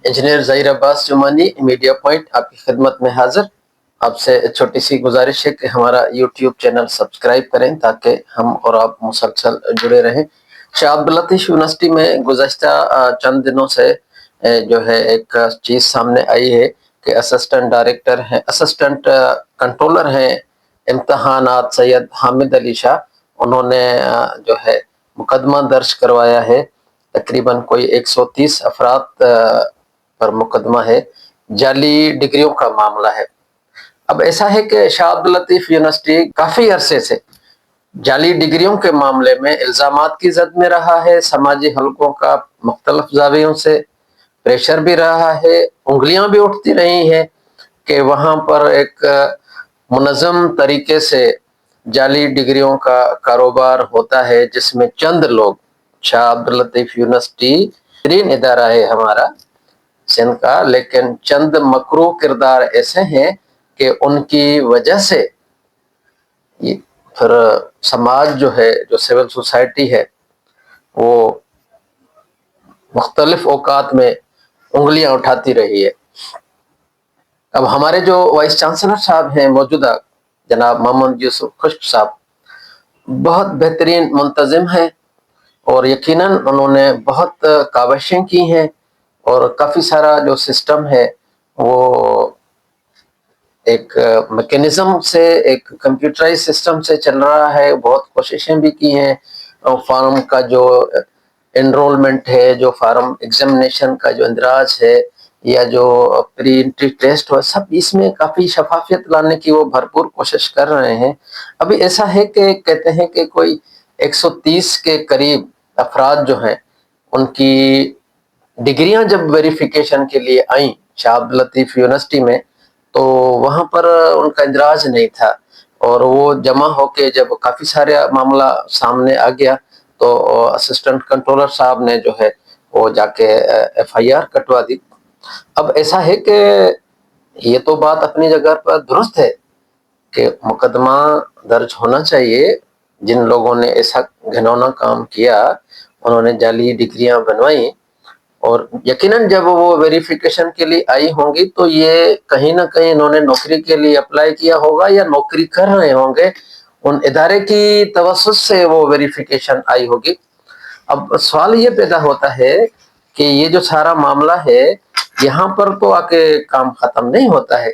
Engineer Zaheer Abbas Jumani, media point आपकी खिदमत में हाजिर। आपसे छोटी सी गुजारिश है कि हमारा यूट्यूब चैनल सब्सक्राइब करें ताकि हम और आप मुसलसल जुड़े रहें। शाह अब्दुल लतीफ़ यूनिवर्सिटी में गुज़श्ता चंद दिनों से जो है एक चीज़ सामने आई है कि असिस्टेंट डायरेक्टर हैं, असिस्टेंट कंट्रोलर हैं इम्तहानात सैयद हामिद अली शाह, उन्होंने जो है मुकदमा दर्ज करवाया है। तकरीबन कोई 130 अफराद पर मुकदमा है, जाली डिग्रियों का मामला है। अब ऐसा है कि शाह अब्दुल लतीफ़ यूनिवर्सिटी काफ़ी अरसे से जाली डिग्रियों के मामले में इल्ज़ामात की जद में रहा है। समाजी हलकों का मुख्तलिफ ज़ावियों से प्रेशर भी रहा है, उंगलियां भी उठती रही हैं कि वहाँ पर एक मुनज़्ज़म तरीके से जाली डिग्रियों का कारोबार होता है, जिसमें चंद लोग, शाह अब्दुल लतीफ़ यूनिवर्सिटी बेहतरीन इदारा है हमारा सिंध का, लेकिन चंद मकरूह किरदार ऐसे हैं कि उनकी वजह से फिर समाज जो है, जो सिविल सोसाइटी है, वो मुख्तलिफ औकात में उंगलियां उठाती रही है। अब हमारे जो वाइस चांसलर साहब हैं मौजूदा, जनाब मोहम्मद यूसुफ खुश्क साहब, बहुत बेहतरीन मुंतजिम हैं और यकीनन उन्होंने बहुत काविशें की हैं और काफ़ी सारा जो सिस्टम है वो एक मैकेनिज्म से, एक कंप्यूटराइज सिस्टम से चल रहा है। बहुत कोशिशें भी की हैं। फार्म का जो एनरोलमेंट है, जो फार्म एग्जामिनेशन का जो इंदराज है, या जो प्री एंट्री टेस्ट हो, सब इसमें काफ़ी शफाफियत लाने की वो भरपूर कोशिश कर रहे हैं। अभी ऐसा है कि कहते हैं कि कोई 130 के करीब अफराद जो हैं, उनकी डिग्रियां जब वेरिफिकेशन के लिए आई शाह अब्दुल लतीफ़ यूनिवर्सिटी में, तो वहाँ पर उनका इंदराज नहीं था और वो जमा होके जब काफ़ी सारे मामला सामने आ गया तो असिस्टेंट कंट्रोलर साहब ने जो है वो जाके FIR कटवा दी। अब ऐसा है कि ये तो बात अपनी जगह पर दुरुस्त है कि मुकदमा दर्ज होना चाहिए। जिन लोगों ने ऐसा घिनौना काम किया, उन्होंने जाली डिग्रियां बनवाई और यकीनन जब वो वेरिफिकेशन के लिए आई होंगी तो ये कहीं ना कहीं इन्होंने नौकरी के लिए अप्लाई किया होगा या नौकरी कर रहे होंगे, उन इदारे की तवस्सुस से वो वेरिफिकेशन आई होगी। अब सवाल ये पैदा होता है कि ये जो सारा मामला है, यहाँ पर तो आके काम खत्म नहीं होता है।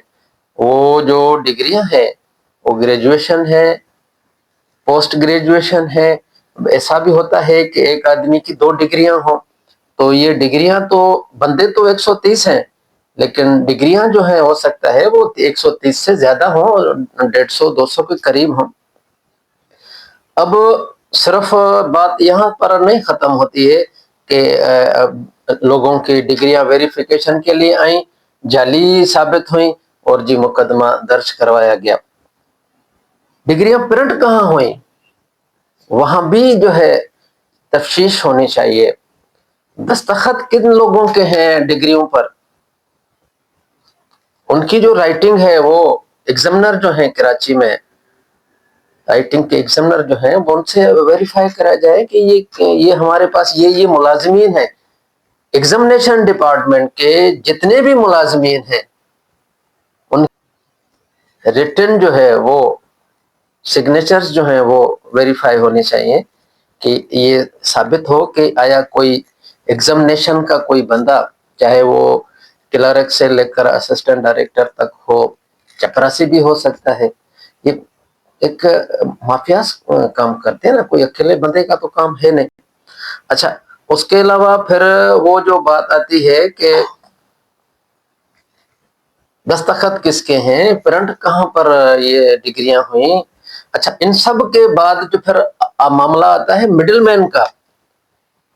वो जो डिग्रियां हैं वो ग्रेजुएशन है, पोस्ट ग्रेजुएशन है। ऐसा भी होता है कि एक आदमी की 2 डिग्रियां हों, तो ये डिग्रियां तो, बंदे तो 130 हैं, लेकिन डिग्रियां जो है हो सकता है वो 130 से ज्यादा हो, 150-200 के करीब हो। अब सिर्फ बात यहाँ पर नहीं खत्म होती है कि लोगों की डिग्रियां वेरिफिकेशन के लिए आई, जाली साबित हुई और जी मुकदमा दर्ज करवाया गया। डिग्रियां प्रिंट कहाँ हुई, वहां भी जो है तफ्तीश होनी चाहिए। दस्तखत किन लोगों के हैं डिग्रियों पर, उनकी जो राइटिंग है, वो एग्जामिनर जो है कराची में, राइटिंग के एग्जामिनर जो हैं, वो उनसे वेरीफाई करा जाए कि ये हमारे पास ये मुलाजमीन है। एग्जामिनेशन डिपार्टमेंट के जितने भी मुलाजमीन हैं, उन रिटन जो है वो सिग्नेचर्स जो हैं वो वेरीफाई होने चाहिए कि ये साबित हो कि आया कोई एग्जामिनेशन का कोई बंदा, चाहे वो क्लर्क से लेकर असिस्टेंट डायरेक्टर तक हो, चपरासी भी हो सकता है, ये एक माफियाज काम करते हैं ना, कोई अकेले बंदे का तो काम है नहीं। अच्छा, उसके अलावा फिर वो जो बात आती है कि दस्तखत किसके हैं, प्रिंट कहाँ पर ये डिग्रियां हुई। अच्छा, इन सब के बाद जो फिर मामला आता है मिडिलमैन का,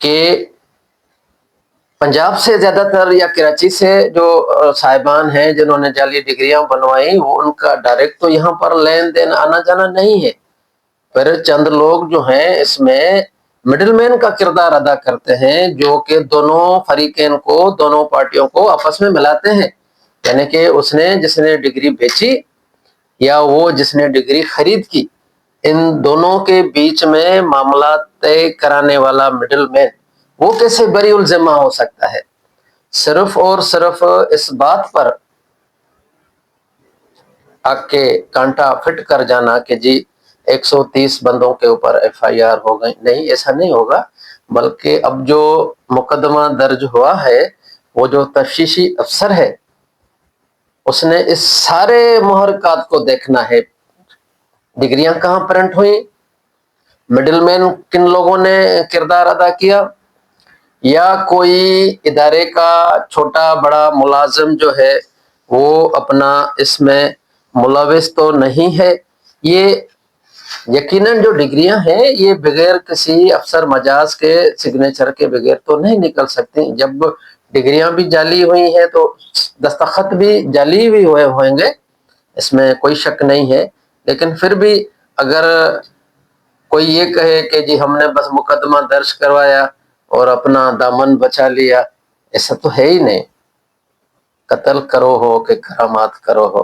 कि पंजाब से ज्यादातर या कराची से जो साहिबान हैं जिन्होंने जाली डिग्रियां बनवाई, वो उनका डायरेक्ट तो यहाँ पर लेन देन आना जाना नहीं है। फिर चंद लोग जो हैं इसमें मिडिलमैन का किरदार अदा करते हैं, जो कि दोनों फरीकैन को, दोनों पार्टियों को आपस में मिलाते हैं। यानी कि उसने जिसने डिग्री बेची या वो जिसने डिग्री खरीद की, इन दोनों के बीच में मामला तय कराने वाला मिडिलमैन, वो कैसे बरी उल जिम्मा हो सकता है। صرف اور صرف اس بات پر آ کے کانٹا فٹ کر جانا کہ جی 130 بندوں کے اوپر ایف آئی آر ہو گئی، نہیں، ایسا نہیں ہوگا، بلکہ اب جو مقدمہ درج ہوا ہے وہ جو تفتیشی افسر ہے اس نے اس سارے محرکات کو دیکھنا ہے، ڈگریاں کہاں پرنٹ ہوئیں، مڈل مین کن لوگوں نے کردار ادا کیا، یا کوئی ادارے کا چھوٹا بڑا ملازم جو ہے وہ اپنا اس میں ملوث تو نہیں ہے۔ یہ یقیناً جو ڈگریاں ہیں یہ بغیر کسی افسر مجاز کے سگنیچر کے بغیر تو نہیں نکل سکتی، جب ڈگریاں بھی جعلی ہوئی ہیں تو دستخط بھی جعلی بھی ہوئیں گے، اس میں کوئی شک نہیں ہے، لیکن پھر بھی اگر کوئی یہ کہے کہ جی ہم نے بس مقدمہ درج کروایا اور اپنا دامن بچا لیا، ایسا تو ہے ہی نہیں، قتل کرو ہو کہ کرامات کرو ہو۔